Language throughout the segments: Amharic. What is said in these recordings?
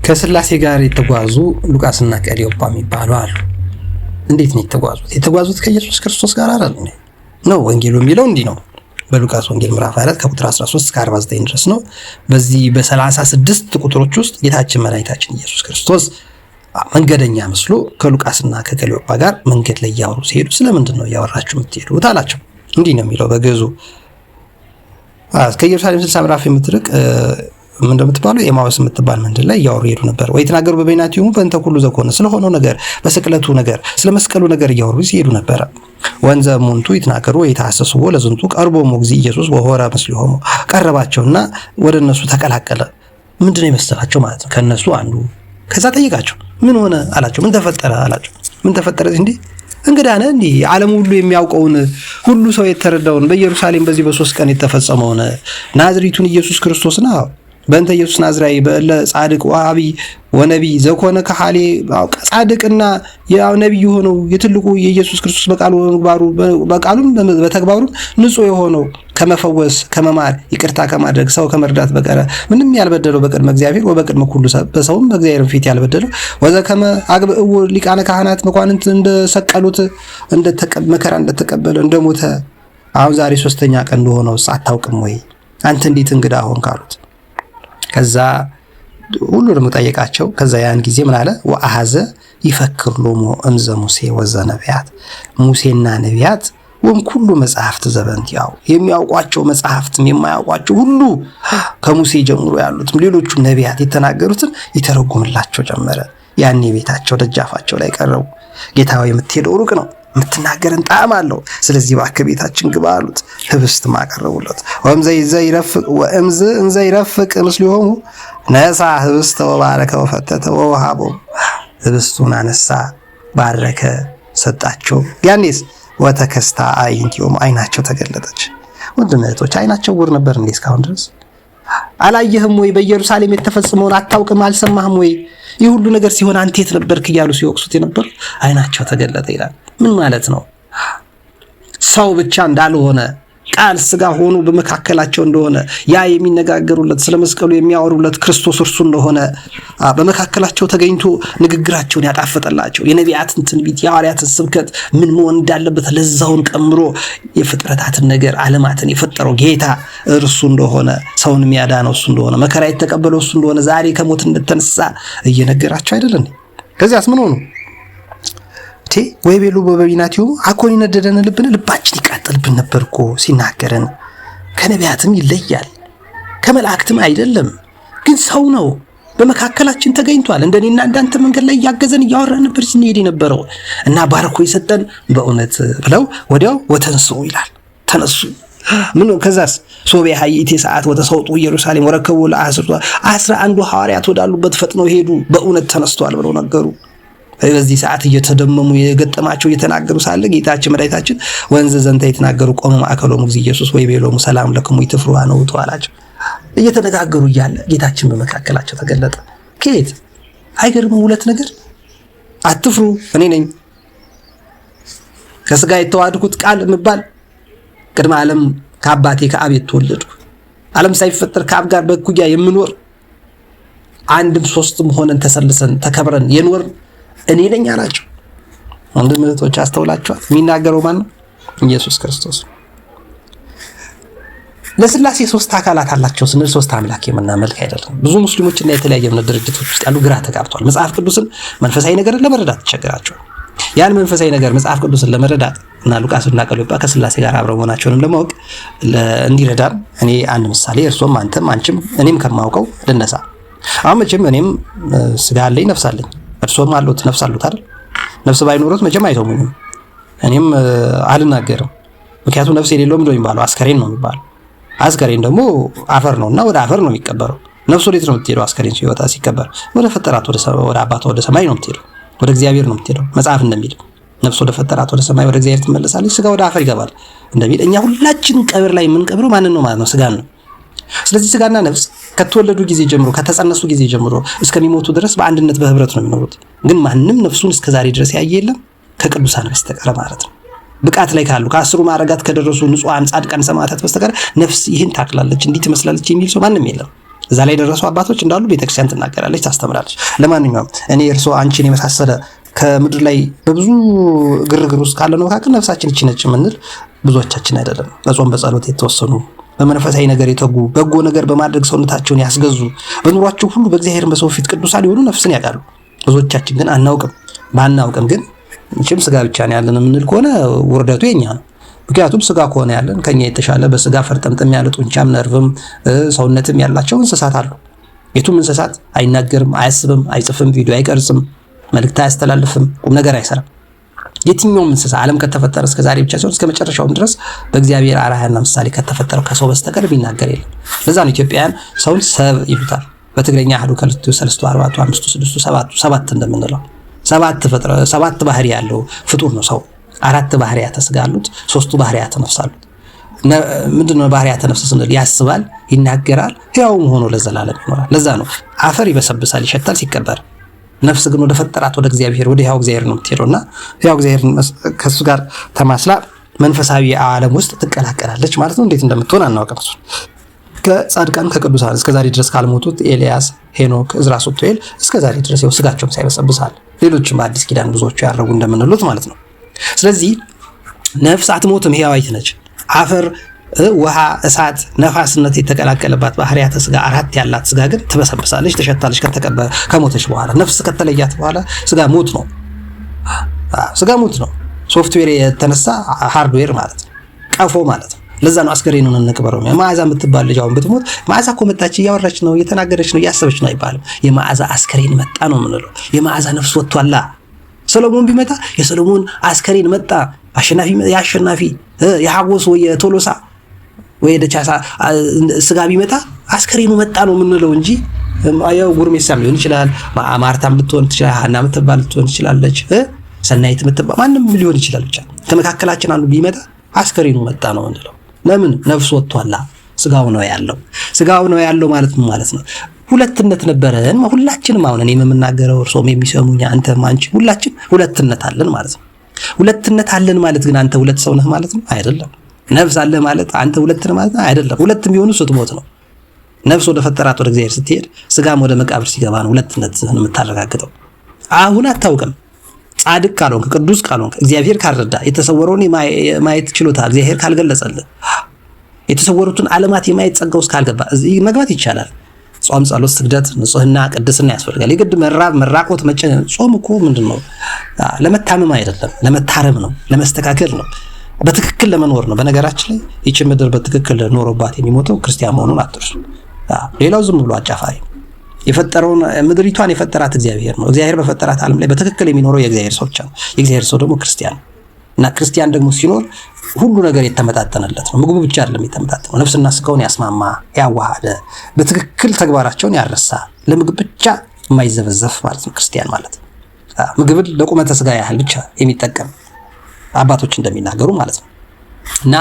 ከስላሴ ጋር የተጓዙ ሉቃስና ቀሌዮጳ የሚባሉ አሉ። እንዴት ነው የተጓዙት? የተጓዙት ከኢየሱስ ክርስቶስ ጋር አይደል ነው ወንጌሉ የሚለው እንዲህ ነው። በሉቃስ ወንጌል ምዕራፍ 4 ከቁጥር 13 እስከ 49 ድረስ ነው። በዚህ በ36 ቁጥሮች ውስጥ ጌታችን መድኃኒታችን ኢየሱስ ክርስቶስ መንገደኛ መስሎ ከሉቃስና ከቀሌዮጳ ጋር መንገድ ላይ እያወሩ ሲሄዱ ስለምንድን ነው እያወራችሁ የምትሄዱት አላቸው። እንዲህ ነው የሚለው በግዕዙ ከኢየሩሳሌም 60 ምዕራፍ የምትርቅ ምን እንደምትባለው ኤማውስ የምትባል መንደር ላይ እያወሩ ሄዱ ነበር። ወይ ተናገሩ በበይናቲሁ በእንተ ኩሉ ዘኮነ፣ ስለሆነው ነገር በስቅለቱ ነገር ስለ መስቀሉ ነገር እያወሩ ሲሄዱ ነበር። ወንዘ ሙንቱ ይትናገሩ ወይ ተሐሰስዎ ለዝንቱ ቀርቦሙ እግዚእ ኢየሱስ ወሆረ ምስሊሆሙ፣ ቀረባቸውና ወደ እነሱ ተቀላቀለ። ምንድነው የመሰላቸው ማለት ነው ከነሱ አንዱ። ከዛ ጠይቃቸው ምን ሆነ አላቸው። ምን ተፈጠረ አላቸው። ምን ተፈጠረ እንዴ? እንግዳ ነህ እንዴ? ዓለም ሁሉ የሚያውቀውን ሁሉ ሰው የተረዳውን በኢየሩሳሌም በዚህ በ3 ቀን የተፈጸመውን ናዝሬቱን ኢየሱስ ክርስቶስ ነው። በእንተ ኢየሱስ ናዝራዊ በእለ ጻድቅ ወአቢ ወነቢይ ዘኮነ ከሐሌ፣ ጻድቅና ያው ነብይ ሆነው የትልቁ የኢየሱስ ክርስቶስ በቃሉም በተግባሩም ንጹህ የሆነው ከመፈወስ ከመማር ይቅርታ ከማድረግ ሰው ከመርዳት በቀረ ምንም ያልበደለው በቅድመ እግዚአብሔር ወበቅድመ ኩሉ በሰውም በእግዚአብሔር ፊት ያልበደለው ወዘከመ አግብእዎ ሊቃነ ካህናት መኳንንት እንደሰቀሉት መከራ እንደተቀበለ እንደሞተ አሁን ዛሬ 3ኛ ቀን እንደሆነው አታውቅም ወይ አንተ እንዴት እንግዳ ሆንክ አሉት። ከዛ ሁሉንም ጠየቃቸው። ከዛ ያን ጊዜ ምን አለ? ወአሐዘ ይፈክር ሎሙ እምዘ ሙሴ ወዘነቢያት፣ ሙሴና ነቢያት ወም ኩሉ መጽሐፍት ዘበንቲያው፣ የሚያውቋቸው መጽሐፍትም የማያውቋቸው ሁሉ ከሙሴ ጀምሮ ያሉትም ሌሎቹም ነቢያት የተናገሩትን ይተረጉምላቸው ጀመረ። ያኔ ቤታቸው ደጃፋቸው ላይ ቀረቡ። ጌታ ሆይ የምትሄደው ሩቅ ነው፣ የምትናገረን ጣዕም አለው፣ ስለዚህ እባክህ ቤታችን ግባ አሉት። ህብስት ማቀረቡለት። ወእምዝ ይረፍቅ ምስሊሆሙ ነሳ ህብስተ ወባረከ ወፈተተ ወወሃቦ፣ ህብስቱን አነሳ፣ ባረከ፣ ሰጣቸው። ያኔስ ወተከስታ አዕይንቲሆሙ፣ አይናቸው ተገለጠች። ወንድም እህቶች አይናቸው ውር ነበር እንዴ እስካሁን ድረስ? አላየህም ወይ? በኢየሩሳሌም የተፈጸመውን አታውቅም? አልሰማህም ወይ? ይህ ሁሉ ነገር ሲሆን አንተ የት ነበርክ እያሉ ሲወቅሱት የነበር አይናቸው ተገለጠ ይላል። ምን ማለት ነው? ሰው ብቻ እንዳልሆነ ቃል ስጋ ሆኖ በመካከላቸው እንደሆነ ያ የሚነጋገሩለት ስለ መስቀሉ የሚያወሩለት ክርስቶስ እርሱ እንደሆነ በመካከላቸው ተገኝቶ ንግግራቸውን ያጣፈጠላቸው የነቢያትን ትንቢት የሐዋርያትን ስብከት ምን መሆን እንዳለበት ለዛውን ቀምሮ የፍጥረታትን ነገር ዓለማትን የፈጠረው ጌታ እርሱ እንደሆነ ሰውን የሚያዳነው እሱ እንደሆነ መከራ የተቀበለው እሱ እንደሆነ ዛሬ ከሞት እንደተነሳ እየነገራቸው አይደለም። ከዚያስ ምን ሆኑ? ወይ ቤሉ በበይናቲሁ አኮን ይነደደን ልባችን ይቃጠልብን ነበርኮ ሲናገረን። ከነቢያትም ይለያል ከመላእክትም አይደለም፣ ግን ሰው ነው በመካከላችን ተገኝቷል። እንደኔና እንዳንተ መንገድ ላይ ያገዘን እያወራን ነበር ስንሄድ የነበረው እና ባርኮ የሰጠን በእውነት ብለው ወዲያው ወተንስኡ ይላል ተነሱ። ምን ከዛስ ሶቤ ሀይቴ ሰዓት ወተሰውጡ ኢየሩሳሌም ወረከቡ ለ11 ሐዋርያት ወዳሉበት ፈጥነው ሄዱ። በእውነት ተነስተዋል ብለው ነገሩ። በዚህ ሰዓት እየተደመሙ የገጠማቸው እየተናገሩ ሳለ ጌታችን መድኃኒታችን ወንዘ ዘንተ የተናገሩ ቆመ ማእከሎሙ እግዚእ ኢየሱስ ወይ ቤሎሙ ሰላም ለክሙ ይትፍሩ ነው ተዋላቸው። እየተነጋገሩ እያለ ጌታችን በመካከላቸው ተገለጠ። ከየት አይገርምም? ሁለት ነገር አትፍሩ፣ እኔ ነኝ ከስጋ የተዋሃድኩት ቃል ምባል ቅድመ ዓለም ከአባቴ ከአብ የተወለድኩ ዓለም ሳይፈጠር ከአብ ጋር በኩያ የምኖር አንድም ሶስትም ሆነን ተሰልሰን ተከብረን የኖር እኔ ነኝ አላቸው። ወንድም እህቶች አስተውላችኋል? የሚናገረው ማን ነው? ኢየሱስ ክርስቶስ። ለስላሴ 3 አካላት አላቸው ስንል 3 አምላክ የምናመልክ አይደለም። ብዙ ሙስሊሞችና የተለያየ እምነት ድርጅቶች ውስጥ ያሉ ግራ ተጋብተዋል። መጽሐፍ ቅዱስን መንፈሳዊ ነገርን ለመረዳት ተቸግራቸዋል። ያን መንፈሳዊ ነገር መጽሐፍ ቅዱስን ለመረዳት እና ሉቃስና ቀሌዮጳ ከስላሴ ጋር አብረው መሆናቸውንም ለማወቅ እንዲረዳን እኔ አንድ ምሳሌ እርሶም አንተም አንቺም እኔም ከማውቀው ልነሳ። አሁን መቼም እኔም ስጋ አለኝ ነፍስ አለኝ፣ እርሶም አሉት ነፍስ አሉት አይደል? ነፍስ ባይኖሩት መቼም አይተውኝም። እኔም አልናገርም። ምክንያቱም ነፍስ የሌለው ምንድነው የሚባለው? አስከሬን ነው የሚባለው። አስከሬን ደግሞ አፈር ነውና ወደ አፈር ነው የሚቀበረው። ነፍስ ወዴት ነው የምትሄደው? አስከሬን ሲወጣ ሲቀበር ወደ ፈጠራት ወደ አባቷ ወደ ሰማይ ነው የምትሄደው፣ ወደ እግዚአብሔር ነው የምትሄደው። መጽሐፍ እንደሚል ነፍስ ወደ ፈጠራት ወደ ሰማይ ወደ እግዚአብሔር ትመለሳለች፣ ስጋ ወደ አፈር ይገባል እንደሚል እኛ ሁላችን ቀብር ላይ የምንቀብረው ማንን ነው ማለት ነው? ስጋን ነው። ስለዚህ ስጋና ነፍስ ከተወለዱ ጊዜ ጀምሮ ከተጸነሱ ጊዜ ጀምሮ እስከሚሞቱ ድረስ በአንድነት በህብረት ነው የሚኖሩት። ግን ማንም ነፍሱን እስከዛሬ ድረስ ያየ የለም ከቅዱሳን በስተቀር ማለት ነው። ብቃት ላይ ካሉ ከ10 ማዕረጋት ከደረሱ ንጹሃን ጻድቃን ሰማዕታት በስተቀር ነፍስ ይህን ታክላለች እንዲህ ትመስላለች የሚል ሰው ማንም የለም። እዛ ላይ የደረሱ አባቶች እንዳሉ ቤተክርስቲያን ትናገራለች፣ ታስተምራለች። ለማንኛውም እኔ እርሶ አንቺን የመሳሰለ ከምድር ላይ በብዙ ግርግር ውስጥ ካለ ነው መካከል ነፍሳችን እቺ ነች የምንል ብዙዎቻችን አይደለም። በጾም በጸሎት የተወሰኑ በመንፈሳዊ ነገር የተጉ በጎ ነገር በማድረግ ሰውነታቸውን ያስገዙ በኑሯቸው ሁሉ በእግዚአብሔር በሰው ፊት ቅዱሳን የሆኑ ነፍስን ያውቃሉ። ብዙዎቻችን ግን አናውቅም። ባናውቅም ግን እንችም ስጋ ብቻ ነው ያለን የምንል ከሆነ ውርደቱ የኛ ነው። ምክንያቱም ስጋ ከሆነ ያለን ከኛ የተሻለ በስጋ ፈርጠምጥም ያለ ጡንቻም ነርቭም ሰውነትም ያላቸው እንስሳት አሉ። የቱም እንስሳት አይናገርም፣ አያስብም፣ አይጽፍም፣ ቪዲዮ አይቀርጽም፣ መልእክት አያስተላልፍም፣ ቁም ነገር አይሰራም። የትኛውም እንስሳ ዓለም ከተፈጠረ እስከ ዛሬ ብቻ ሳይሆን እስከ መጨረሻውም ድረስ በእግዚአብሔር አርአያና ምሳሌ ከተፈጠረው ከሰው በስተቀር ቢናገር የለም። ለዛ ነው ኢትዮጵያውያን ሰውን ሰብ ይሉታል። በትግረኛ አሐዱ ከልቱ ሰለስቱ አርባዕቱ አምስቱ ስድስቱ ሰባት እንደምንለው ሰባት ባህሪ ያለው ፍጡር ነው ሰው። 4 ባህሪያተ ስጋ አሉት፣ 3 ባህሪያተ ነፍስ አሉት። ምንድነው ባህሪያተ ነፍስ ስንል? ያስባል፣ ይናገራል፣ ሕያውም ሆኖ ለዘላለም ይኖራል። ለዛ ነው አፈር ይበሰብሳል፣ ይሸታል ሲቀበር። ነፍስ ግን ወደ ፈጠራት ወደ እግዚአብሔር ወደ ሕያው እግዚአብሔር ነው የምትሄደውና ሕያው እግዚአብሔር ከሱ ጋር ተማስላ መንፈሳዊ ዓለም ውስጥ ትቀላቀላለች ማለት ነው። እንዴት እንደምትሆን አናውቅም። ከጻድቃን ከቅዱሳን እስከዛሬ ድረስ ካልሞቱት ኤልያስ፣ ሄኖክ፣ ዕዝራ፣ ሱቱኤል እስከዛሬ ድረስ ያው ስጋቸውም ሳይበሰብሳል፣ ሌሎችም በአዲስ ኪዳን ብዙዎቹ ያረጉ እንደምንሉት ማለት ነው። ስለዚህ ነፍስ አትሞትም፣ ሕያዋይት ነች። አፈር፣ ውሃ፣ እሳት፣ ነፋስነት የተቀላቀለባት ባህሪያተ ስጋ 4 ያላት ስጋ ግን ትበሰብሳለች፣ ትሸታለች ከሞተች በኋላ። ነፍስ ከተለያት በኋላ ስጋ ሞት ነው። ስጋ ሞት ነው። ሶፍትዌር የተነሳ ሃርድዌር ማለት ነው፣ ቀፎ ማለት ነው። ለዛ ነው አስከሬኑን እንቅበረው ነው። መዓዛ የምትባል ልጅ አሁን ብትሞት መዓዛ እኮ መጣች፣ እያወራች ነው፣ እየተናገረች ነው፣ እያሰበች ነው አይባልም። የመዓዛ አስከሬን መጣ ነው የምንለው። የመዓዛ ነፍስ ወጥቷላ። ሰሎሞን ቢመጣ የሰሎሞን አስከሬን መጣ። የአሸናፊ የሐጎስ ወይ የቶሎሳ ወይ ደቻሳ ስጋ ቢመጣ አስከሬኑ መጣ ነው የምንለው እንጂ ያው ጉርሜሳም ሊሆን ይችላል፣ ማርታም ልትሆን ትችላለች፣ ሐና የምትባል ልትሆን ትችላለች፣ ሰናይት የምትባል ማንም ሊሆን ይችላል። ብቻ ከመካከላችን አንዱ ቢመጣ አስከሬኑ መጣ ነው የምንለው። ለምን? ነፍስ ወጥቷላ፣ ስጋው ነው ያለው። ስጋው ነው ያለው ማለት ምን ማለት ነው? ሁለትነት ነበረን ሁላችንም። አሁን እኔ የምናገረው እርሶም የሚሰሙኝ አንተም አንቺ ሁላችን ሁለትነት አለን ማለት ነው። ሁለትነት አለን ማለት ግን አንተ ሁለት ሰው ነህ ማለት ነው አይደለም። ነፍስ አለ ማለት አንተ ሁለት ነህ ማለት ነው አይደለም። ሁለትም ቢሆኑ ስትሞት ነው። ነፍስ ወደ ፈጠራት ወደ እግዚአብሔር ስትሄድ፣ ስጋም ወደ መቃብር ሲገባ ነው ሁለትነትህን የምታረጋግጠው። አሁን አታውቅም። ጻድቅ ካልሆንክ ቅዱስ ካልሆንክ እግዚአብሔር ካልረዳ የተሰወረውን የማየት ችሎታ እግዚአብሔር ካልገለጸልህ የተሰወሩትን ዓለማት የማየት ጸጋው እስካልገባ እዚህ መግባት ይቻላል። ጾም፣ ጸሎት፣ ስግደት፣ ንጽህና፣ ቅድስና ያስፈልጋል። የግድ መራብ፣ መራቆት፣ መጨነቅ። ጾም እኮ ምንድነው? ለመታመም አይደለም፣ ለመታረም ነው፣ ለመስተካከል ነው፣ በትክክል ለመኖር ነው። በነገራችን ላይ ይህች ምድር በትክክል ኖሮባት የሚሞተው ክርስቲያን መሆኑን አትርሱ። ሌላው ዝም ብሎ አጫፋሪ። የፈጠረውን ምድሪቷን የፈጠራት እግዚአብሔር ነው። እግዚአብሔር በፈጠራት ዓለም ላይ በትክክል የሚኖረው የእግዚአብሔር ሰው ብቻ ነው። የእግዚአብሔር ሰው ደግሞ ክርስቲያን ነው። እና ክርስቲያን ደግሞ ሲኖር ሁሉ ነገር የተመጣጠነለት ነው። ምግቡ ብቻ አይደለም የተመጣጠነው፣ ነፍስና ስጋውን ያስማማ ያዋሃደ፣ በትክክል ተግባራቸውን ያረሳ፣ ለምግብ ብቻ የማይዘበዘፍ ማለት ነው ክርስቲያን ማለት። ምግብን ለቁመተ ስጋ ያህል ብቻ የሚጠቀም አባቶች እንደሚናገሩ ማለት ነው። እና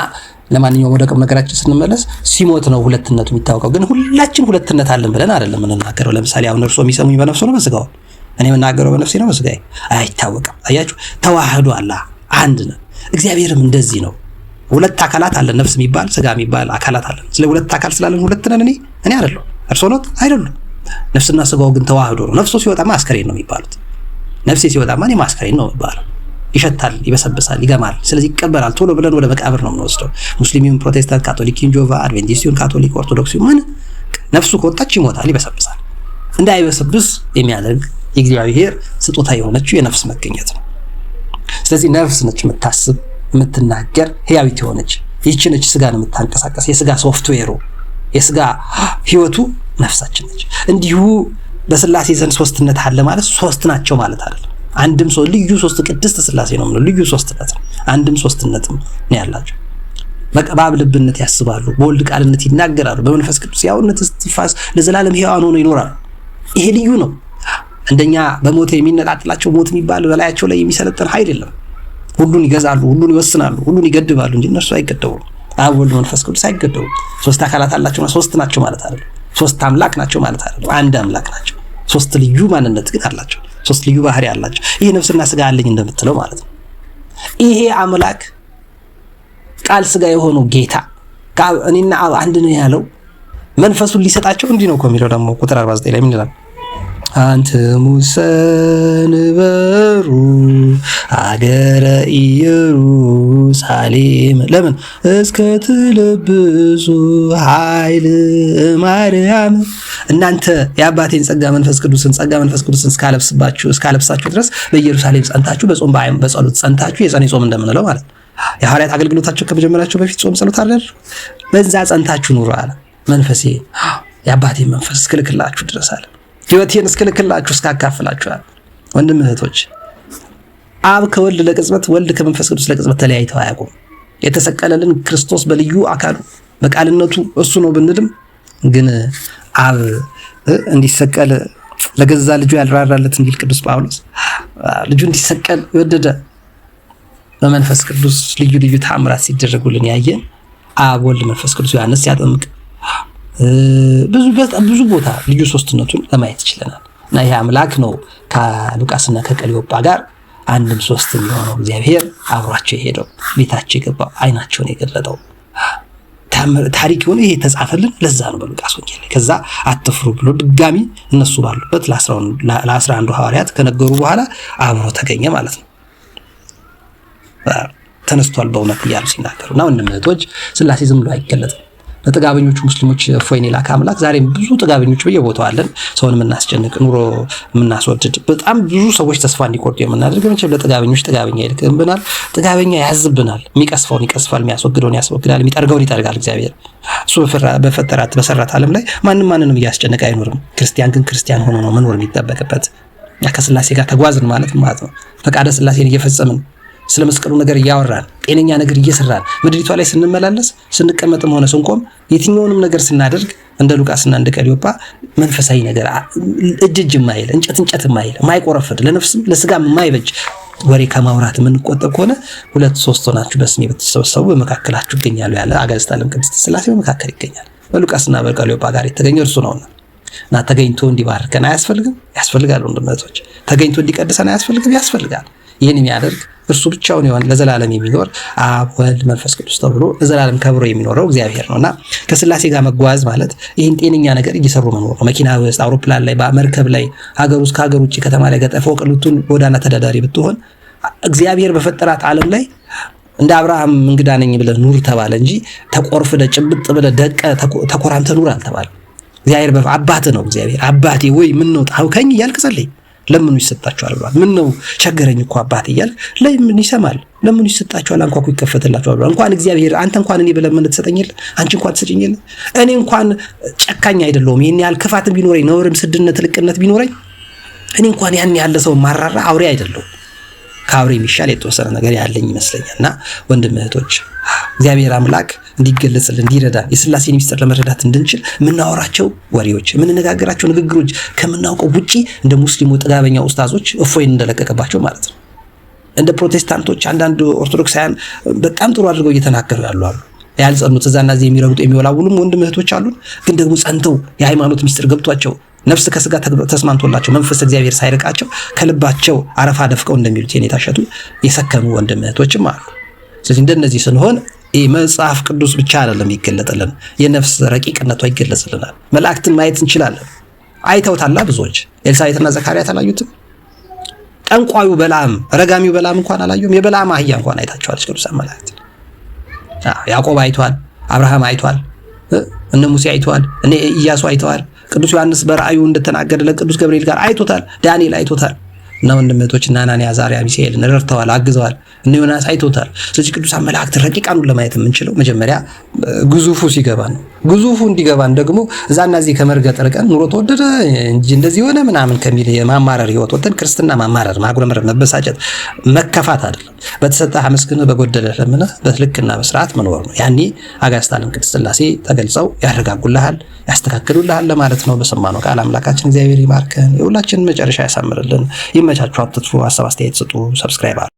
ለማንኛውም ወደ ቁም ነገራችን ስንመለስ ሲሞት ነው ሁለትነቱ የሚታወቀው። ግን ሁላችን ሁለትነት አለን ብለን አይደለም የምንናገረው። ለምሳሌ አሁን እርሶ የሚሰሙኝ በነፍሱ ነው በስጋው፣ እኔ የምናገረው በነፍሴ ነው በስጋዬ አይታወቅም። አያችሁ፣ ተዋህዶ አለ፣ አንድ ነው። እግዚአብሔርም እንደዚህ ነው። ሁለት አካላት አለን፣ ነፍስ የሚባል ስጋ የሚባል አካላት አለን። ስለ ሁለት አካል ስላለን ሁለት ነን። እኔ አይደለሁ፣ እርሶ ነው አይደለም። ነፍስና ስጋው ግን ተዋህዶ ነው። ነፍሱ ሲወጣማ አስከሬን ነው የሚባሉት፣ ነፍሴ ሲወጣማ እኔ አስከሬን ነው የሚባለው። ይሸታል፣ ይበሰብሳል፣ ይገማል። ስለዚህ ይቀበራል። ቶሎ ብለን ወደ መቃብር ነው የምንወስደው። ሙስሊሙም፣ ፕሮቴስታንት፣ ካቶሊክ፣ ጆቫ፣ አድቬንቲስቱን፣ ካቶሊክ፣ ኦርቶዶክሱ ምን ነፍሱ ከወጣች ይሞታል፣ ይበሰብሳል። እንዳይበሰብስ የሚያደርግ የእግዚአብሔር ስጦታ የሆነችው የነፍስ መገኘት ነው። ስለዚህ ነፍስ ነች የምታስብ፣ የምትናገር፣ ህያዊት የሆነች ይህች ነች ስጋን የምታንቀሳቀስ። የስጋ ሶፍትዌሩ የስጋ ህይወቱ ነፍሳችን ነች። እንዲሁ በስላሴ ዘንድ ሶስትነት አለ ማለት ሶስት ናቸው ማለት አይደለም። አንድም ሰው ልዩ ሶስት ቅድስት ስላሴ ነው ማለት ልዩ ሶስትነት ነው። አንድም ሶስትነትም ነው ያላቸው። በአብ ልብነት ያስባሉ፣ በወልድ ቃልነት ይናገራሉ፣ በመንፈስ ቅዱስ ያውነት እስትንፋስ ለዘላለም ህያዋን ሆነው ይኖራሉ። ይሄ ልዩ ነው። እንደኛ በሞት የሚነጣጥላቸው ሞት የሚባል በላያቸው ላይ የሚሰለጥን ኃይል የለም። ሁሉን ይገዛሉ፣ ሁሉን ይወስናሉ፣ ሁሉን ይገድባሉ እንጂ እነሱ አይገደቡም። አብ ወልድ መንፈስ ቅዱስ አይገደቡም። ሶስት አካላት አላቸውና ሶስት ናቸው ማለት አይደለም። ሶስት አምላክ ናቸው ማለት አይደለም። አንድ አምላክ ናቸው። ሶስት ልዩ ማንነት ግን አላቸው። ሶስት ልዩ ባህሪ አላቸው። ይሄ ነፍስና ስጋ አለኝ እንደምትለው ማለት ነው። ይሄ አምላክ ቃል ስጋ የሆነው ጌታ እኔና አብ አንድ ነው ያለው መንፈሱን ሊሰጣቸው እንዲህ ነው እኮ የሚለው ደግሞ ቁጥር 49 ላይ ምን ይላል? አንትሙሰ ንበሩ አገረ ኢየሩሳሌም ለምን እስከ ትለብሱ ኃይል ማርያም እናንተ የአባቴን ጸጋ መንፈስ ቅዱስን እስካለብሳችሁ ድረስ በኢየሩሳሌም ጸንታችሁ በጾም በጸሎት ጸንታችሁ የጸኔ ጾም እንደምንለው ማለት ነው። የሐዋርያት አገልግሎታቸው ከመጀመራቸው በፊት ጾም ጸሎት አደረጉ። በዛ ጸንታችሁ ኑሩ አለ። መንፈሴ የአባቴን መንፈስ እስክልክላችሁ ድረስ አለ። ሕይወቴን እስክልክላችሁ እስካካፍላችሁ አለ። ወንድም እህቶች አብ ከወልድ ለቅጽበት ወልድ ከመንፈስ ቅዱስ ለቅጽበት ተለያይተው አያውቁም። የተሰቀለልን ክርስቶስ በልዩ አካሉ በቃልነቱ እሱ ነው ብንልም ግን አብ እንዲሰቀል ለገዛ ልጁ ያልራራለት እንዲል ቅዱስ ጳውሎስ ልጁ እንዲሰቀል የወደደ በመንፈስ ቅዱስ ልዩ ልዩ ተአምራት ሲደረጉልን ያየን አብ ወልድ መንፈስ ቅዱስ ዮሐንስ ሲያጠምቅ ብዙ ቦታ ልዩ ሶስትነቱን ለማየት ይችላል። እና ይሄ አምላክ ነው ከሉቃስና ከቀሊዮጳ ጋር አንድም ሶስትም የሆነው እግዚአብሔር አብሯቸው የሄደው ቤታቸው የገባው አይናቸውን የገለጠው ታሪክ ሆነ። ይሄ ተጻፈልን ለዛ ነው በሉቃስ ወንጌል ላይ። ከዛ አትፍሩ ብሎ ድጋሚ እነሱ ባሉበት ለ11 ሐዋርያት ከነገሩ በኋላ አብሮ ተገኘ ማለት ነው። ተነስቷል በእውነት እያሉ ሲናገሩና ወንድም እህቶች ሥላሴ ዝም ብሎ አይገለጥም። ለጥጋበኞቹ ሙስሊሞች እፎይን የላከ አምላክ ዛሬም ብዙ ጥጋበኞች በየቦታው አለን። ሰውን የምናስጨንቅ ኑሮ የምናስወድድ በጣም ብዙ ሰዎች ተስፋ እንዲቆርጡ የምናደርግ መቼም ለጥጋበኞች ጥጋበኛ ይልክብናል። ጥጋበኛ ያዝብናል። የሚቀስፈውን ይቀስፋል፣ የሚያስወግደውን ያስወግዳል፣ የሚጠርገውን ይጠርጋል። እግዚአብሔር እሱ በሰራት ዓለም ላይ ማንንም እያስጨነቀ አይኖርም። ክርስቲያን ግን ክርስቲያን ሆኖ ነው መኖር የሚጠበቅበት። ከሥላሴ ጋር ተጓዝን ማለት ነው። ፈቃደ ሥላሴን እየፈጸምን ስለ መስቀሉ ነገር እያወራን ጤነኛ ነገር እየሰራን ምድሪቷ ላይ ስንመላለስ ስንቀመጥም ሆነ ስንቆም የትኛውንም ነገር ስናደርግ እንደ ሉቃስና እንደ ቀሊዮጳ መንፈሳዊ ነገር እጅ የማይል እንጨት የማይል የማይቆረፍድ ለነፍስም ለስጋም የማይበጅ ወሬ ከማውራት የምንቆጠብ ከሆነ 2-3 ሆናችሁ በስሜ ብትሰበሰቡ በመካከላችሁ ይገኛሉ ያለ አጋዕዝተ ዓለም ቅድስት ሥላሴ በመካከል ይገኛል። በሉቃስና በቀሊዮጳ ጋር የተገኘ እርሱ ነውና እና ተገኝቶ እንዲባርከን አያስፈልግም? ያስፈልጋል። ወንድሞች ተገኝቶ እንዲቀድሰን አያስፈልግም? ያስፈልጋል። ይህን የሚያደርግ እርሱ ብቻውን የሆነ ለዘላለም የሚኖር አብ ወልድ መንፈስ ቅዱስ ተብሎ ለዘላለም ከብሮ የሚኖረው እግዚአብሔር ነውና ከሥላሴ ጋር መጓዝ ማለት ይህን ጤነኛ ነገር እየሰሩ መኖር ነው። መኪና ውስጥ፣ አውሮፕላን ላይ፣ በመርከብ ላይ፣ ሀገር ውስጥ ከሀገር ውጭ ከተማ ላይ ገጠር ፎቅ ልቱን ጎዳና ተዳዳሪ ብትሆን እግዚአብሔር በፈጠራት ዓለም ላይ እንደ አብርሃም እንግዳ ነኝ ብለህ ኑር ተባለ እንጂ ተቆርፍደ ጭብጥ ብለህ ደቀ ተኮራምተ ኑር አልተባለ። እግዚአብሔር አባትህ ነው። እግዚአብሔር አባቴ ወይ ምን ነው ታውከኝ እያልክ ጸልይ፣ ለምኑ ይሰጣቸዋል ብሏል። ምን ነው ቸገረኝ እኮ አባቴ እያልክ ለምን ይሰማል፣ ለምኑ ይሰጣቸዋል፣ አንኳኩ ይከፈትላቸዋል ብሏል። እንኳን እግዚአብሔር አንተ እንኳን እኔ ብለምን ትሰጠኝልህ፣ አንቺ እንኳን ትሰጭኝልህ። እኔ እንኳን ጨካኝ አይደለሁም፣ ይሄን ያህል ክፋትም ቢኖረኝ ነውርም ስድነት ልቅነት ቢኖረኝ እኔ እንኳን ያን ያለ ሰው ማራራ አውሬ አይደለሁም። ከአውሬ የሚሻል የተወሰነ ነገር ያለኝ ይመስለኛልና ወንድም እህቶች እግዚአብሔር አምላክ እንዲገለጽልን እንዲረዳን የሥላሴን ሚስጥር ለመረዳት እንድንችል የምናወራቸው ወሬዎች የምንነጋገራቸው ንግግሮች ከምናውቀው ውጪ እንደ ሙስሊሙ ጥጋበኛ ኡስታዞች እፎይን እንደለቀቀባቸው ማለት ነው። እንደ ፕሮቴስታንቶች አንዳንድ ኦርቶዶክሳውያን በጣም ጥሩ አድርገው እየተናገሩ ያሉ አሉ። ያልጸኑት እዛና እዚህ የሚረግጡ የሚወላውሉም ወንድም እህቶች አሉ። ግን ደግሞ ጸንተው የሃይማኖት ሚስጥር ገብቷቸው ነፍስ ከስጋ ተስማምቶላቸው መንፈስ እግዚአብሔር ሳይርቃቸው ከልባቸው አረፋ ደፍቀው እንደሚሉት የኔታ እሸቱ የሰከኑ ወንድም እህቶችም አሉ። ስለዚህ እንደነዚህ ስንሆን መጽሐፍ ቅዱስ ብቻ አይደለም ይገለጥልን፣ የነፍስ ረቂቅነቷ ይገለጽልናል። መላእክትን ማየት እንችላለን። አይተውታላ ብዙዎች። ኤልሳቤጥና ዘካርያስ አላዩትም? ጠንቋዩ በላም ረጋሚው በላም እንኳን አላዩም? የበላም አህያ እንኳን አይታቸዋለች ቅዱሳን መላእክት። ያዕቆብ አይቷል፣ አብርሃም አይቷል፣ እነ ሙሴ አይቷል፣ እነ ኢያሱ አይተዋል። ቅዱስ ዮሐንስ በራእዩ እንደተናገረ ለቅዱስ ገብርኤል ጋር አይቶታል። ዳንኤል አይቶታል። እና ወንድሞች እና አናንያ አዛርያ ሚሳኤልን ረድተዋል፣ አግዘዋል። እነ ዮናስ አይቶታል። ስለዚህ ቅዱሳን መላእክት ረቂቃኑን ለማየት የምንችለው መጀመሪያ ግዙፉ ሲገባን ነው። ግዙፉ እንዲገባን ደግሞ እዛና እዚህ ከመርገጥ ርቀን ኑሮ ተወደደ እንጂ እንደዚህ ሆነ ምናምን ከሚል የማማረር ህይወት ወጥተን ክርስትና ማማረር፣ ማጉረምረም፣ መበሳጨት፣ መከፋት አይደለም። በተሰጠህ አመስግነህ በጎደለህ ለምነህ በልክና በስርዓት መኖር ነው። ያኔ አጋዕዝተ ዓለም ቅድስት ሥላሴ ተገልጸው ያረጋጉልሃል፣ ያስተካክሉልሃል ለማለት ነው። በሰማነው ቃል አምላካችን እግዚአብሔር ይባርከን፣ የሁላችንን መጨረሻ ያሳምርልን። ይመቻችሁ። አትጥፉ። ሀሳብ አስተያየት ስጡ። ሰብስክራይብ